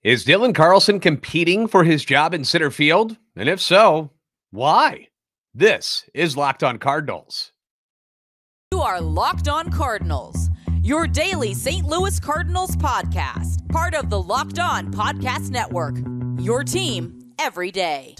Is Dylan Carlson competing for his job in center field? And if so, why? This is Locked On Cardinals. You are Locked On Cardinals, your daily St. Louis Cardinals podcast, part of the Locked On Podcast Network, your team every day.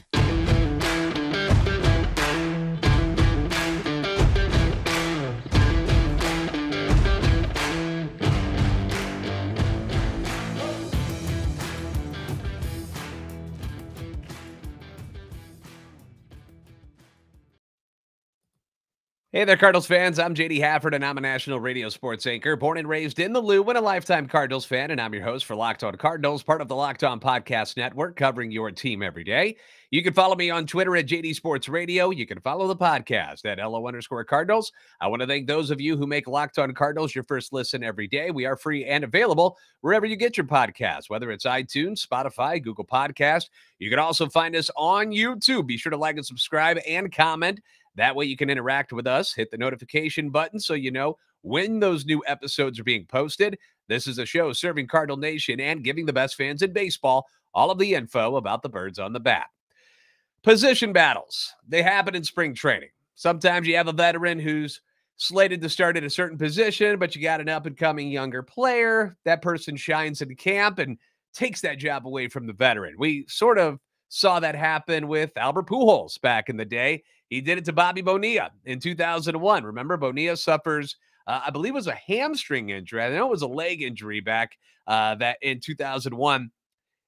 Hey there, Cardinals fans. I'm JD Hafford, and I'm a national radio sports anchor, born and raised in the Lou, and a lifetime Cardinals fan. And I'm your host for Locked On Cardinals, part of the Locked On Podcast Network, covering your team every day. You can follow me on Twitter at JD Sports Radio. You can follow the podcast at LO_Cardinals. I want to thank those of you who make Locked On Cardinals your first listen every day. We are free and available wherever you get your podcasts, whether it's iTunes, Spotify, Google Podcast. You can also find us on YouTube. Be sure to like and subscribe and comment. That way you can interact with us. Hit the notification button so you know when those new episodes are being posted. This is a show serving Cardinal Nation and giving the best fans in baseball all of the info about the birds on the bat. Position battles. They happen in spring training. Sometimes you have a veteran who's slated to start at a certain position, but you got an up-and-coming younger player. That person shines in camp and takes that job away from the veteran. We sort of saw that happen with Albert Pujols back in the day. He did it to Bobby Bonilla in 2001. Remember, Bonilla suffers, I believe it was a hamstring injury. I know it was a leg injury back that in 2001.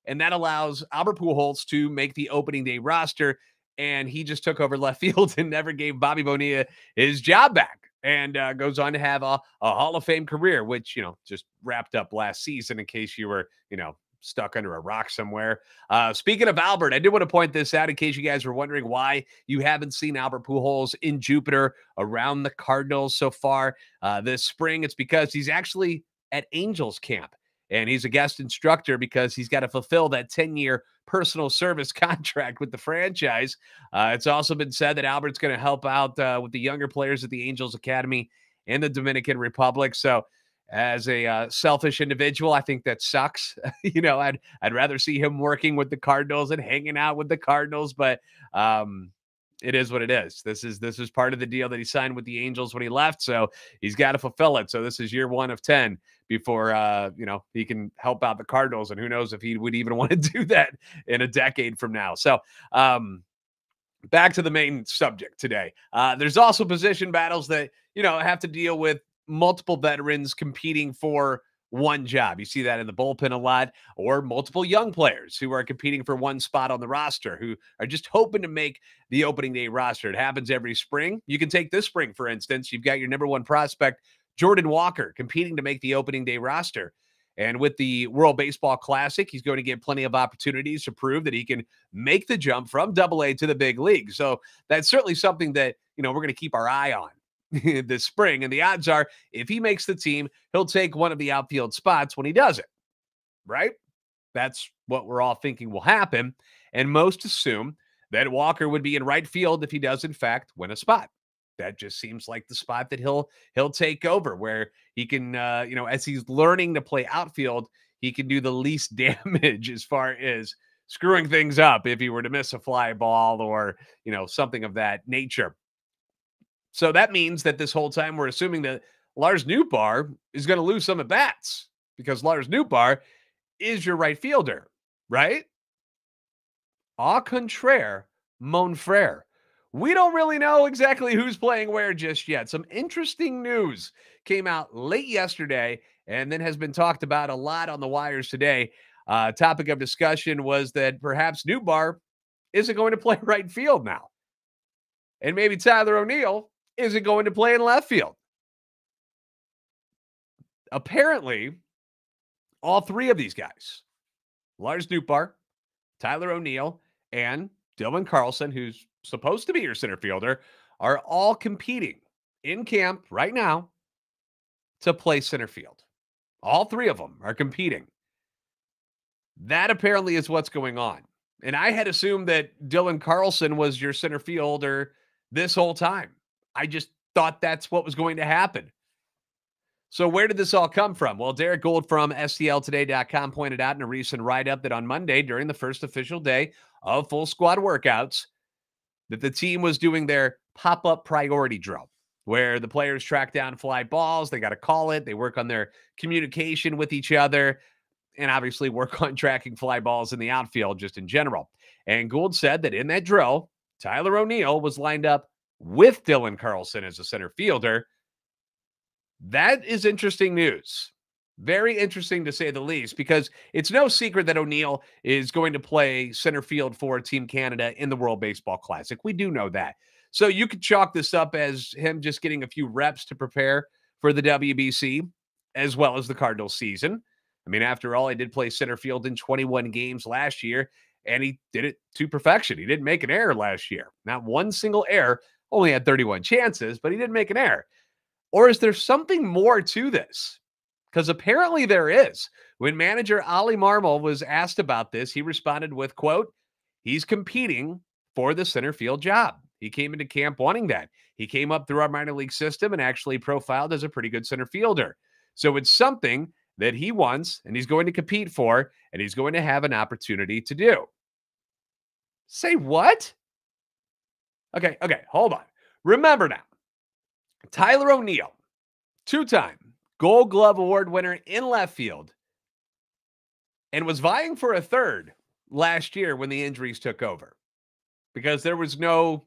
And that allows Albert Pujols to make the opening day roster. And he just took over left field and never gave Bobby Bonilla his job back. And goes on to have a Hall of Fame career, which, just wrapped up last season in case you were, stuck under a rock somewhere. Speaking of Albert, I did want to point this out in case you guys were wondering why you haven't seen Albert Pujols in Jupiter around the Cardinals so far this spring. It's because he's actually at Angels camp, and he's a guest instructor because he's got to fulfill that 10-year personal service contract with the franchise. It's also been said that Albert's going to help out with the younger players at the Angels Academy in the Dominican Republic. So as a selfish individual, I think that sucks. I'd rather see him working with the Cardinals and hanging out with the Cardinals, but it is what it is. This is part of the deal that he signed with the Angels when he left, so he's got to fulfill it. So this is year 1 of 10 before he can help out the Cardinals, and who knows if he would even want to do that in a decade from now. So back to the main subject today. There's also position battles that have to deal with multiple veterans competing for one job. You see that in the bullpen a lot, or multiple young players who are competing for one spot on the roster, who are just hoping to make the opening day roster. It happens every spring. You can take this spring, for instance. You've got your number 1 prospect, Jordan Walker, competing to make the opening day roster. And with the World Baseball Classic, he's going to get plenty of opportunities to prove that he can make the jump from AA to the big league. So that's certainly something that, we're going to keep our eye on this spring. And the odds are, if he makes the team, he'll take one of the outfield spots when he does it, right? That's what we're all thinking will happen. And most assume that Walker would be in right field if he does, in fact, win a spot. That just seems like the spot that he'll take over, where he can, as he's learning to play outfield, he can do the least damage as far as screwing things up if he were to miss a fly ball or, something of that nature. So that means that this whole time we're assuming that Lars Nootbar is going to lose some at bats, because Lars Nootbar is your right fielder, right? Au contraire, mon frère. We don't really know exactly who's playing where just yet. Some interesting news came out late yesterday and then has been talked about a lot on the wires today. Topic of discussion was that perhaps Nootbar isn't going to play right field now. And maybe Tyler O'Neill isn't going to play in left field. Apparently, all 3 of these guys, Lars Nootbar, Tyler O'Neill, and Dylan Carlson, who's supposed to be your center fielder, are all competing in camp right now to play center field. All 3 of them are competing. That apparently is what's going on. And I had assumed that Dylan Carlson was your center fielder this whole time. I just thought that's what was going to happen. So where did this all come from? Well, Derek Gould from STLtoday.com pointed out in a recent write-up that on Monday, during the first official day of full squad workouts, that the team was doing their pop-up priority drill, where the players track down fly balls. They got to call it. They work on their communication with each other and obviously work on tracking fly balls in the outfield just in general. And Gould said that in that drill, Tyler O'Neill was lined up with Dylan Carlson as a center fielder. That is interesting news. Very interesting to say the least, because it's no secret that O'Neill is going to play center field for Team Canada in the World Baseball Classic. We do know that. So you could chalk this up as him just getting a few reps to prepare for the WBC as well as the Cardinals season. I mean, after all, he did play center field in 21 games last year, and he did it to perfection. He didn't make an error last year. Not one single error, only had 31 chances, but he didn't make an error. Or is there something more to this? Because apparently there is. When manager Ali Marmol was asked about this, he responded with, quote, he's competing for the center field job. He came into camp wanting that. He came up through our minor league system and actually profiled as a pretty good center fielder. So it's something that he wants and he's going to compete for and he's going to have an opportunity to do. Say what? Okay, hold on. Remember now, Tyler O'Neill, two-time Gold Glove Award winner in left field, and was vying for a third last year when the injuries took over because there was no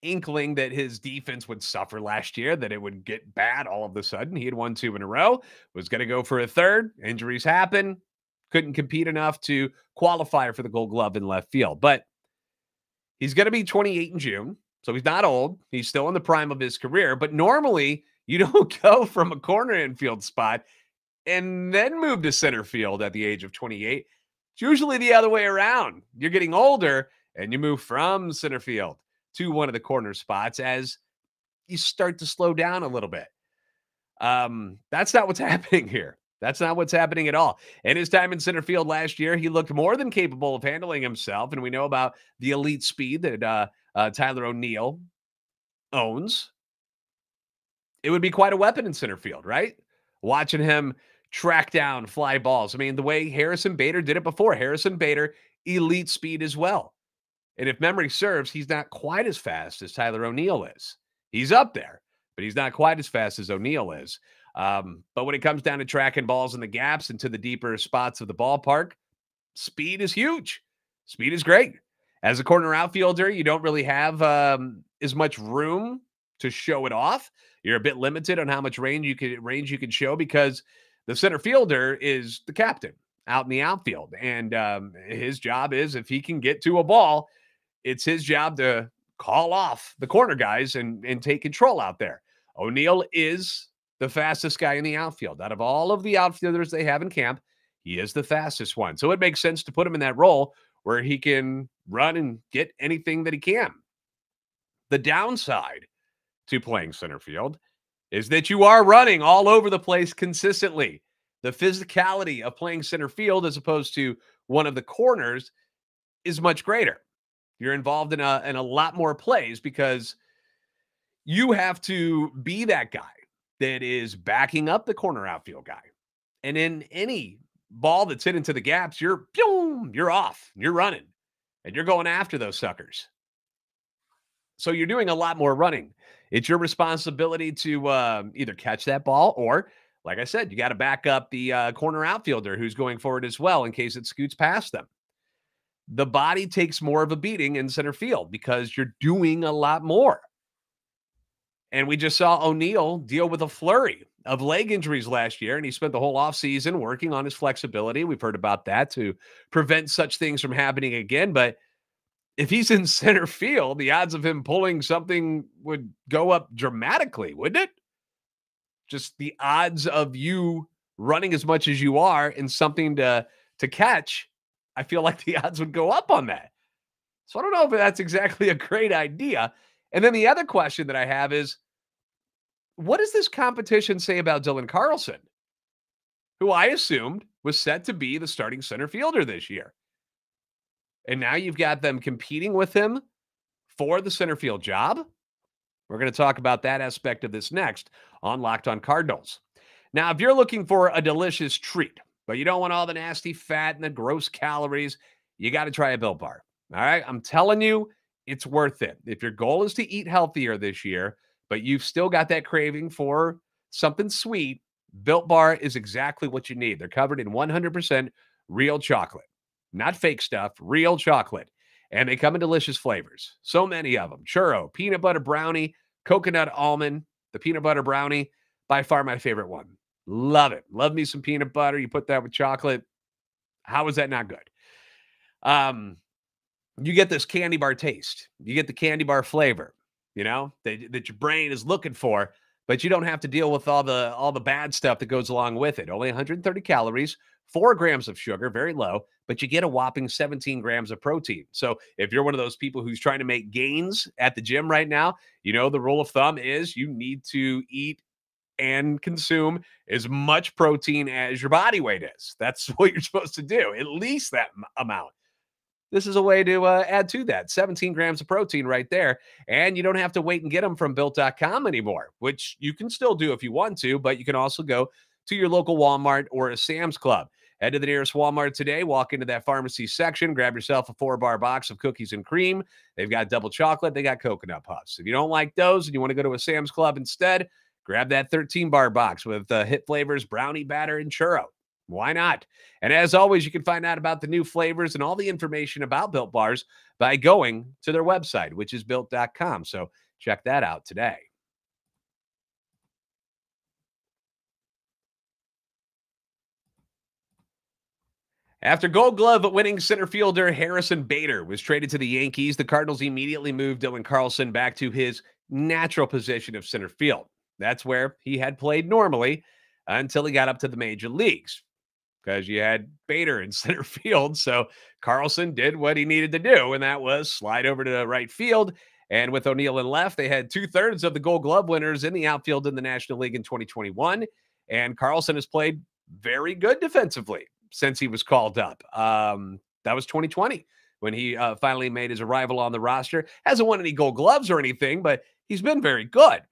inkling that his defense would suffer last year, that it would get bad all of a sudden. He had won 2 in a row, was going to go for a third. Injuries happen, couldn't compete enough to qualify for the Gold Glove in left field. But he's going to be 28 in June. So he's not old. He's still in the prime of his career. But normally, you don't go from a corner infield spot and then move to center field at the age of 28. It's usually the other way around. You're getting older and you move from center field to one of the corner spots as you start to slow down a little bit. That's not what's happening here. That's not what's happening at all. In his time in center field last year, he looked more than capable of handling himself. And we know about the elite speed that Tyler O'Neill owns. It would be quite a weapon in center field, right? Watching him track down fly balls. I mean, the way Harrison Bader did it before. Harrison Bader, elite speed as well. And if memory serves, he's not quite as fast as Tyler O'Neill is. He's up there, but he's not quite as fast as O'Neill is. But when it comes down to tracking balls in the gaps and to the deeper spots of the ballpark, speed is huge. Speed is great. As a corner outfielder, you don't really have as much room to show it off. You're a bit limited on how much range you can show because the center fielder is the captain out in the outfield. And his job is, if he can get to a ball, it's his job to call off the corner guys and take control out there. O'Neill is the fastest guy in the outfield. Out of all of the outfielders they have in camp, he is the fastest one. So it makes sense to put him in that role where he can run and get anything that he can. The downside to playing center field is that you are running all over the place consistently. The physicality of playing center field as opposed to one of the corners is much greater. You're involved in a lot more plays because you have to be that guy that is backing up the corner outfield guy. And in any ball that's hit into the gaps, you're off, you're running, and you're going after those suckers. So you're doing a lot more running. It's your responsibility to either catch that ball or, like I said, you got to back up the corner outfielder who's going forward as well in case it scoots past them. The body takes more of a beating in center field because you're doing a lot more. And we just saw O'Neill deal with a flurry of leg injuries last year, and he spent the whole offseason working on his flexibility. We've heard about that to prevent such things from happening again. But if he's in center field, the odds of him pulling something would go up dramatically, wouldn't it? Just the odds of you running as much as you are and something to catch, I feel like the odds would go up on that. So I don't know if that's exactly a great idea. And then the other question that I have is, what does this competition say about Dylan Carlson, who I assumed was set to be the starting center fielder this year? And now you've got them competing with him for the center field job. We're going to talk about that aspect of this next on Locked On Cardinals. Now, if you're looking for a delicious treat, but you don't want all the nasty fat and the gross calories, you got to try a Built Bar. All right. I'm telling you, it's worth it. If your goal is to eat healthier this year, but you've still got that craving for something sweet, Built Bar is exactly what you need. They're covered in 100% real chocolate, not fake stuff, real chocolate. And they come in delicious flavors. So many of them. Churro, peanut butter brownie, coconut almond, the peanut butter brownie, by far my favorite one. Love it. Love me some peanut butter. You put that with chocolate. How is that not good? You get this candy bar taste. You get the candy bar flavor, that your brain is looking for, but you don't have to deal with all the bad stuff that goes along with it. Only 130 calories, 4 grams of sugar, very low, but you get a whopping 17 grams of protein. So if you're one of those people who's trying to make gains at the gym right now, the rule of thumb is you need to eat and consume as much protein as your body weight is. That's what you're supposed to do, at least that amount. This is a way to add to that. 17 grams of protein right there. And you don't have to wait and get them from Built.com anymore, which you can still do if you want to, but you can also go to your local Walmart or a Sam's Club. Head to the nearest Walmart today, walk into that pharmacy section, grab yourself a 4-bar box of cookies and cream. They've got double chocolate. They got coconut puffs. If you don't like those and you want to go to a Sam's Club instead, grab that 13-bar box with hit flavors, brownie batter, and churro. Why not? And as always, you can find out about the new flavors and all the information about Built Bars by going to their website, which is Built.com. So check that out today. After Gold Glove winning center fielder Harrison Bader was traded to the Yankees, the Cardinals immediately moved Dylan Carlson back to his natural position of center field. That's where he had played normally until he got up to the major leagues, because you had Bader in center field. So Carlson did what he needed to do, and that was slide over to right field. And with O'Neill in left, they had 2/3 of the Gold Glove winners in the outfield in the National League in 2021. And Carlson has played very good defensively since he was called up. That was 2020 when he finally made his arrival on the roster. Hasn't won any Gold Gloves or anything, but he's been very good.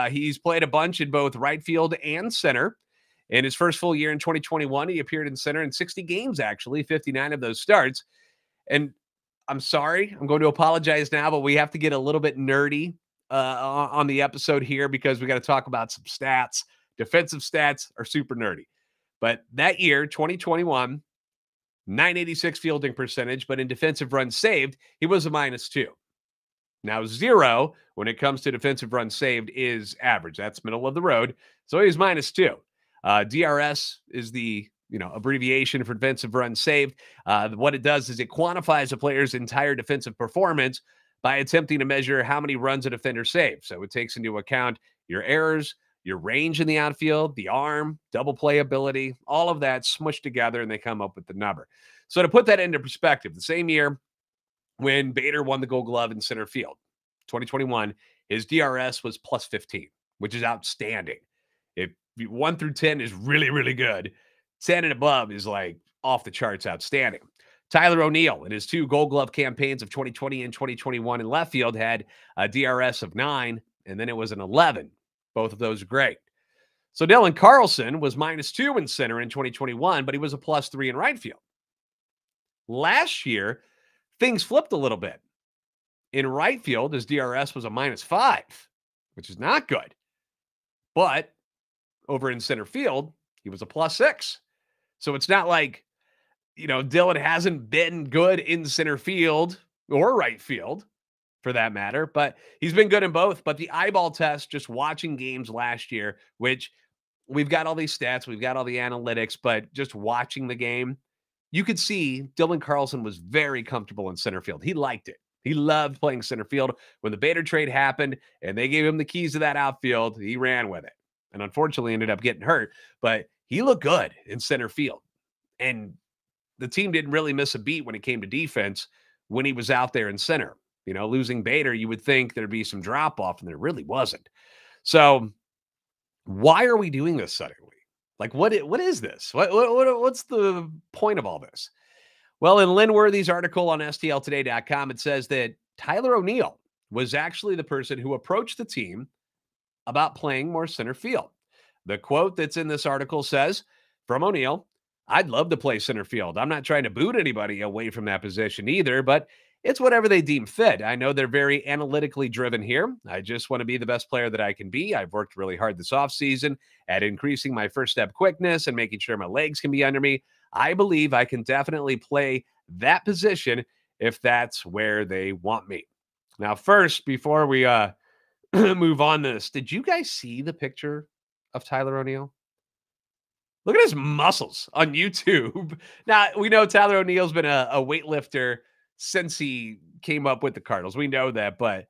He's played a bunch in both right field and center. In his first full year in 2021, he appeared in center in 60 games, actually, 59 of those starts. And I'm sorry, I'm going to apologize now, but we have to get a little bit nerdy on the episode here because we got to talk about some stats. Defensive stats are super nerdy. But that year, 2021, 986 fielding percentage, but in defensive runs saved, he was a -2. Now, 0 when it comes to defensive runs saved is average. That's middle of the road. So he's -2. DRS is the abbreviation for defensive runs saved. What it does is it quantifies a player's entire defensive performance by attempting to measure how many runs a defender saved. So it takes into account your errors, your range in the outfield, the arm, double play ability, all of that smushed together, and they come up with the number. So to put that into perspective, the same year when Bader won the Gold Glove in center field, 2021, his DRS was +15, which is outstanding. If 1 through 10 is really, really good, 10 and above is like off the charts outstanding. Tyler O'Neill in his 2 Gold Glove campaigns of 2020 and 2021 in left field had a DRS of 9, and then it was an 11. Both of those are great. So Dylan Carlson was -2 in center in 2021, but he was a +3 in right field. Last year, things flipped a little bit. In right field, his DRS was a -5, which is not good. But over in center field, he was a +6. So it's not like, Dylan hasn't been good in center field or right field for that matter, but he's been good in both. But the eyeball test, just watching games last year, which we've got all these stats, we've got all the analytics, but just watching the game, you could see Dylan Carlson was very comfortable in center field. He liked it. He loved playing center field. When the Bader trade happened and they gave him the keys to that outfield, he ran with it. And unfortunately ended up getting hurt, but he looked good in center field. And the team didn't really miss a beat when it came to defense when he was out there in center. Losing Bader, you would think there'd be some drop-off, and there really wasn't. So why are we doing this suddenly? Like, what is this? What's the point of all this? Well, in Lynn Worthy's article on STLtoday.com, it says that Tyler O'Neill was actually the person who approached the team about playing more center field. The quote that's in this article says, from O'Neill, "I'd love to play center field. I'm not trying to boot anybody away from that position either, but it's whatever they deem fit. I know they're very analytically driven here. I just want to be the best player that I can be. I've worked really hard this offseason at increasing my first step quickness and making sure my legs can be under me. I believe I can definitely play that position if that's where they want me." Now, first, before we move on this, did you guys see the picture of Tyler O'Neill? Look at his muscles on YouTube. Now, we know Tyler O'Neill's been a weightlifter since he came up with the Cardinals. We know that, but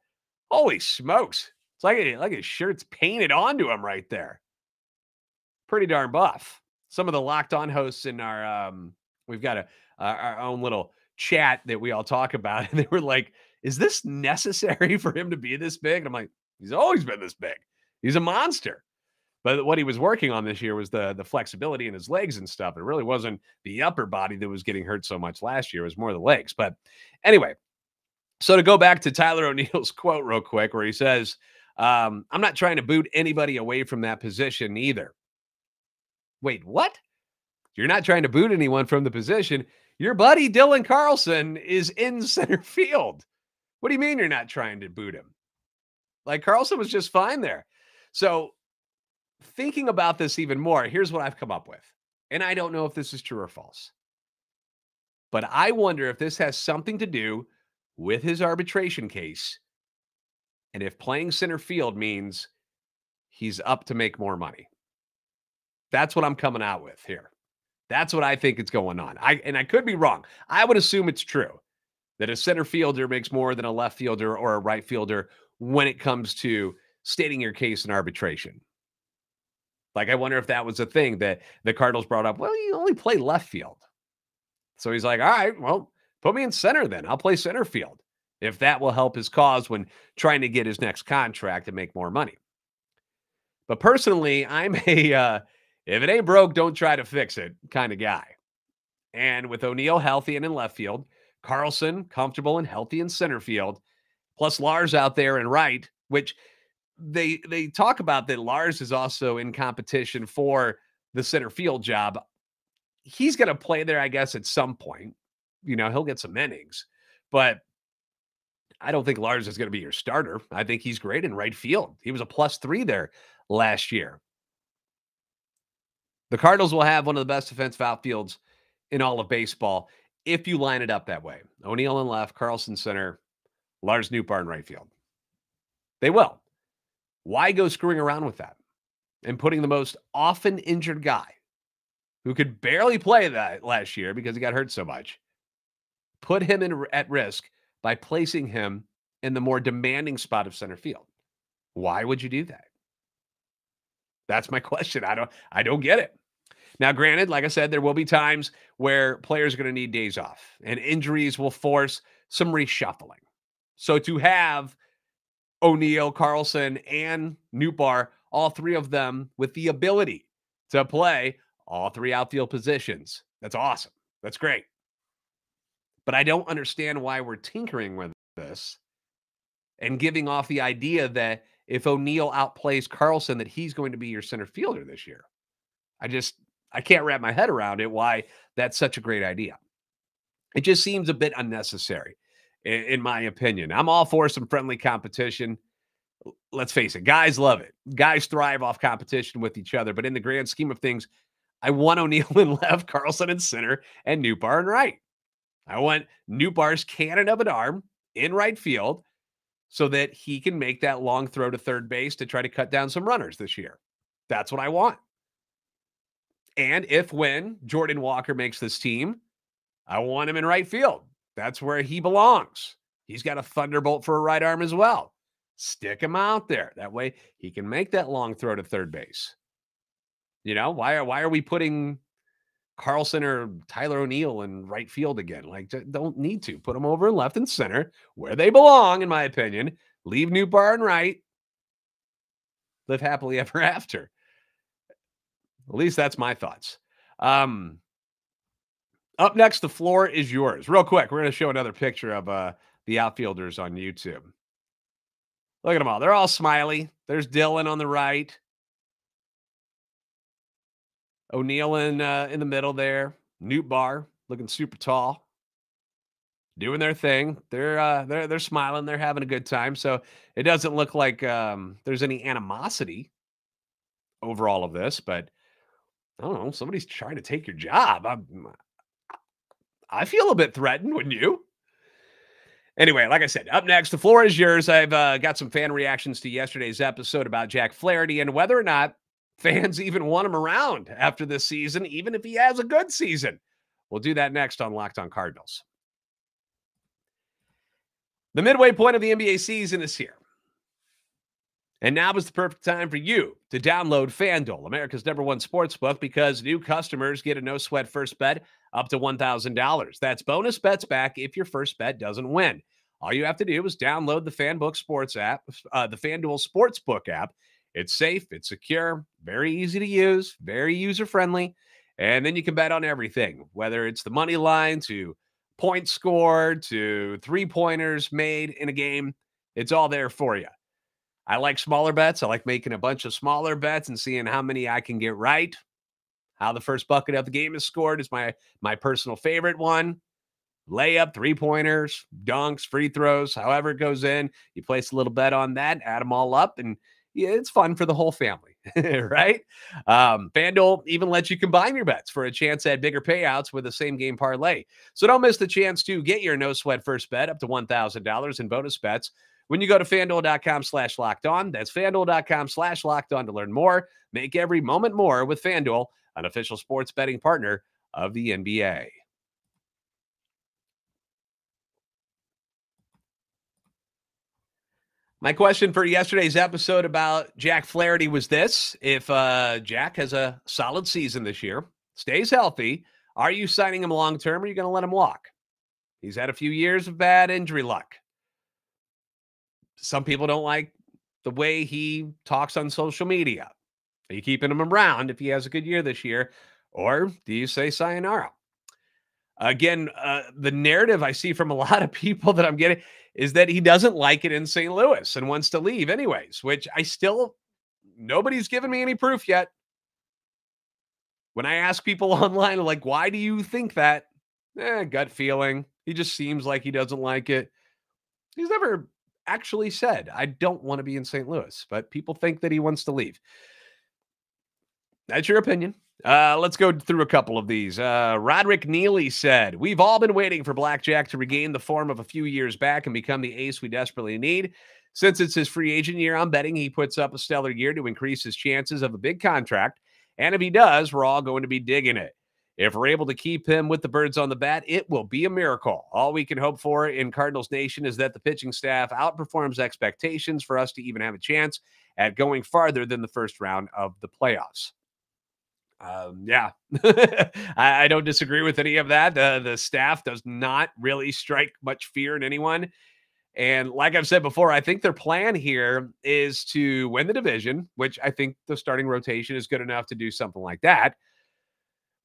holy smokes. It's like his shirt's painted onto him right there. Pretty darn buff. Some of the Locked On hosts in our, we've got our own little chat that we all talk about, and they were like, is this necessary for him to be this big? And I'm like, he's always been this big. He's a monster. But what he was working on this year was the flexibility in his legs and stuff. It really wasn't the upper body that was getting hurt so much last year. It was more the legs. But anyway, so to go back to Tyler O'Neill's quote real quick, where he says, I'm not trying to boot anybody away from that position either. Wait, what? You're not trying to boot anyone from the position. Your buddy Dylan Carlson is in center field. What do you mean you're not trying to boot him? Like, Carlson was just fine there. So thinking about this even more, here's what I've come up with. And I don't know if this is true or false. But I wonder if this has something to do with his arbitration case. And if playing center field means he's up to make more money. That's what I'm coming out with here. That's what I think is going on. I could be wrong. I would assume it's true that a center fielder makes more than a left fielder or a right fielder when it comes to stating your case in arbitration. Like, I wonder if that was a thing that the Cardinals brought up. Well, you only play left field. So he's like, all right, well, put me in center then. I'll play center field if that will help his cause when trying to get his next contract and make more money. But personally, I'm a if it ain't broke, don't try to fix it kind of guy. And with O'Neill healthy and in left field, Carlson comfortable and healthy in center field, plus Lars out there in right, which they talk about that Lars is also in competition for the center field job. He's going to play there, I guess, at some point. You know, he'll get some innings. But I don't think Lars is going to be your starter. I think he's great in right field. He was a +3 there last year. The Cardinals will have one of the best defensive outfields in all of baseball if you line it up that way. O'Neill in left, Carlson center, Lars Nootbar in right field. They will. Why go screwing around with that and putting the most often injured guy who could barely play that last year because he got hurt so much, put him at risk by placing him in the more demanding spot of center field? Why would you do that? That's my question. I don't get it. Now, granted, like I said, there will be times where players are going to need days off and injuries will force some reshuffling. So to have O'Neill, Carlson, and Nootbar, all three of them with the ability to play all three outfield positions, that's awesome. That's great. But I don't understand why we're tinkering with this and giving off the idea that if O'Neill outplays Carlson, that he's going to be your center fielder this year. I can't wrap my head around it, why that's such a great idea. It just seems a bit unnecessary, in my opinion. I'm all for some friendly competition. Let's face it, guys love it. Guys thrive off competition with each other. But in the grand scheme of things, I want O'Neill in left, Carlson in center, and Nootbar in right. I want Nootbar's cannon of an arm in right field so that he can make that long throw to third base to try to cut down some runners this year. That's what I want. And when Jordan Walker makes this team, I want him in right field. That's where he belongs. He's got a thunderbolt for a right arm as well. Stick him out there. That way he can make that long throw to third base. You know, why are we putting Carlson or Tyler O'Neill in right field again? Like, don't need to. Put them over in left and center where they belong, in my opinion. Leave Nootbar in right. Live happily ever after. At least that's my thoughts. Up next, the floor is yours. Real quick, we're going to show another picture of the outfielders on YouTube. Look at them all. They're all smiley. There's Dylan on the right. O'Neill in the middle there. Nootbar looking super tall, doing their thing. They're smiling. They're having a good time. So it doesn't look like there's any animosity over all of this. But I don't know. Somebody's trying to take your job. I feel a bit threatened, wouldn't you? Anyway, like I said, up next, the floor is yours. I've got some fan reactions to yesterday's episode about Jack Flaherty and whether or not fans even want him around after this season, even if he has a good season. We'll do that next on Locked On Cardinals. The midway point of the NBA season is here. And now is the perfect time for you to download FanDuel, America's #1 sportsbook, because new customers get a no-sweat first bet up to $1,000. That's bonus bets back if your first bet doesn't win. All you have to do is download the FanDuel Sportsbook app. It's safe, it's secure, very easy to use, very user-friendly, and then you can bet on everything, whether it's the money line to points scored to three-pointers made in a game. It's all there for you. I like smaller bets. I like making a bunch of smaller bets and seeing how many I can get right. How the first bucket of the game is scored is my personal favorite one. Layup, three-pointers, dunks, free throws, however it goes in. You place a little bet on that, add them all up, and yeah, it's fun for the whole family, right? FanDuel even lets you combine your bets for a chance at bigger payouts with a same-game parlay. So don't miss the chance to get your no-sweat first bet up to $1,000 in bonus bets when you go to FanDuel.com/lockedon. That's FanDuel.com/lockedon to learn more. Make every moment more with FanDuel, an official sports betting partner of the NBA. My question for yesterday's episode about Jack Flaherty was this: if Jack has a solid season this year, stays healthy, are you signing him long-term or are you going to let him walk? He's had a few years of bad injury luck. Some people don't like the way he talks on social media. Are you keeping him around if he has a good year this year? Or do you say sayonara? Again, the narrative I see from a lot of people that I'm getting is that he doesn't like it in St. Louis and wants to leave anyways, which nobody's given me any proof yet. When I ask people online, like, why do you think that? Gut feeling. He just seems like he doesn't like it. He's never actually said, I don't want to be in St. Louis, but people think that he wants to leave. That's your opinion. Let's go through a couple of these. Roderick Neely said, we've all been waiting for Blackjack to regain the form of a few years back and become the ace we desperately need. Since it's his free agent year, I'm betting he puts up a stellar year to increase his chances of a big contract. And if he does, we're all going to be digging it. If we're able to keep him with the birds on the bat, it will be a miracle. All we can hope for in Cardinals Nation is that the pitching staff outperforms expectations for us to even have a chance at going farther than the first round of the playoffs. Yeah, I don't disagree with any of that. The staff does not really strike much fear in anyone. And like I've said before, I think their plan here is to win the division, which I think the starting rotation is good enough to do something like that.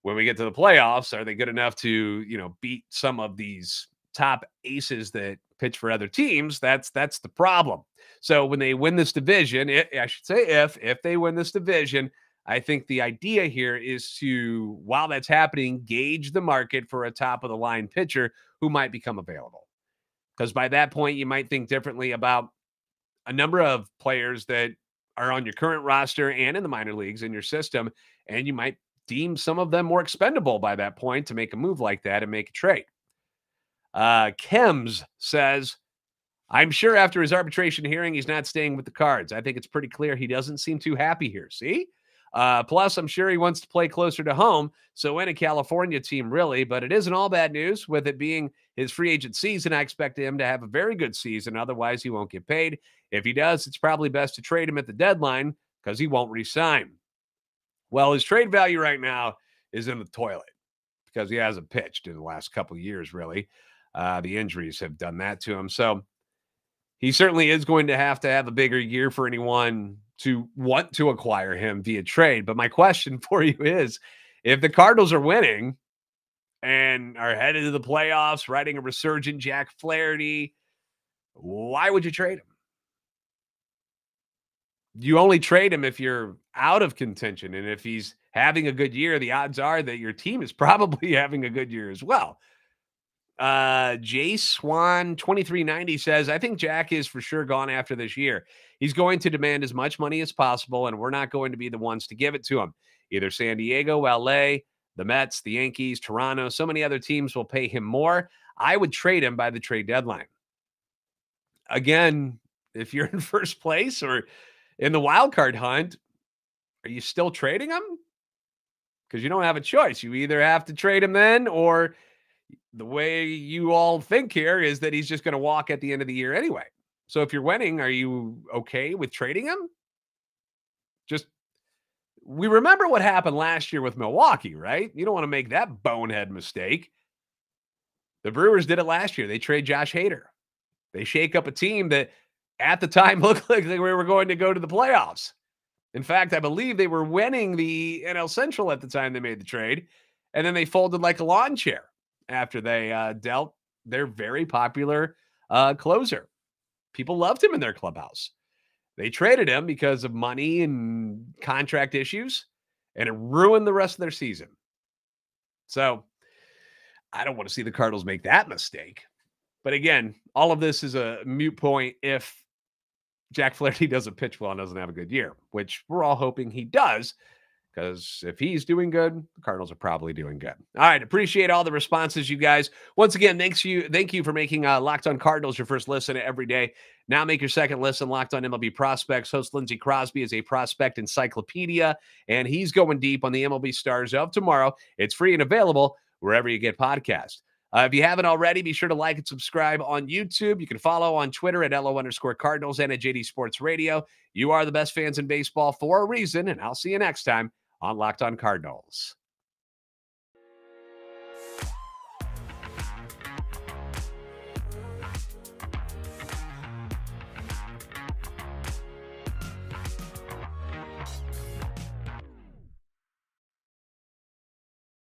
When we get to the playoffs, are they good enough to, beat some of these top aces that pitch for other teams? That's the problem. So when they win this division, I should say if they win this division, I think the idea here is to, while that's happening, gauge the market for a top-of-the-line pitcher who might become available. Because by that point, you might think differently about a number of players that are on your current roster and in the minor leagues in your system, and you might deem some of them more expendable by that point to make a move like that and make a trade. Kems says, I'm sure after his arbitration hearing, he's not staying with the Cards. I think it's pretty clear he doesn't seem too happy here. See? Plus, I'm sure he wants to play closer to home, so in a California team, really. But it isn't all bad news. With it being his free agent season, I expect him to have a very good season. Otherwise, he won't get paid. If he does, it's probably best to trade him at the deadline because he won't re-sign. Well, his trade value right now is in the toilet because he hasn't pitched in the last couple of years, really. The injuries have done that to him. So he certainly is going to have a bigger year for anyone to want to acquire him via trade. But my question for you is, if the Cardinals are winning and are headed to the playoffs, riding a resurgent Jack Flaherty, why would you trade him? You only trade him if you're out of contention. And if he's having a good year, the odds are that your team is probably having a good year as well. Jay Swan 2390 says, I think Jack is for sure gone after this year. He's going to demand as much money as possible, and we're not going to be the ones to give it to him. Either San Diego, LA, the Mets, the Yankees, Toronto, so many other teams will pay him more. I would trade him by the trade deadline. Again, if you're in first place or in the wild card hunt, are you still trading him? Because you don't have a choice. You either have to trade him then, or the way you all think here is that he's just going to walk at the end of the year anyway. So if you're winning, are you okay with trading him? We remember what happened last year with Milwaukee, right? You don't want to make that bonehead mistake. The Brewers did it last year. They trade Josh Hader. They shake up a team that at the time looked like they were going to go to the playoffs. In fact, I believe they were winning the NL Central at the time they made the trade, and then they folded like a lawn chair after they dealt their very popular closer. People loved him in their clubhouse. They traded him because of money and contract issues, and it ruined the rest of their season. So I don't want to see the Cardinals make that mistake. But again, all of this is a moot point if Jack Flaherty doesn't pitch well and doesn't have a good year, which we're all hoping he does, because if he's doing good, the Cardinals are probably doing good. All right. Appreciate all the responses, you guys. Once again, thank you for making Locked On Cardinals your first listen every day. Now make your second listen. Locked On MLB Prospects. Host Lindsey Crosby is a prospect encyclopedia, and he's going deep on the MLB stars of tomorrow. It's free and available wherever you get podcasts. If you haven't already, be sure to like and subscribe on YouTube. You can follow on Twitter at LO_Cardinals and at JD Sports Radio. You are the best fans in baseball for a reason, and I'll see you next time on Locked On Cardinals.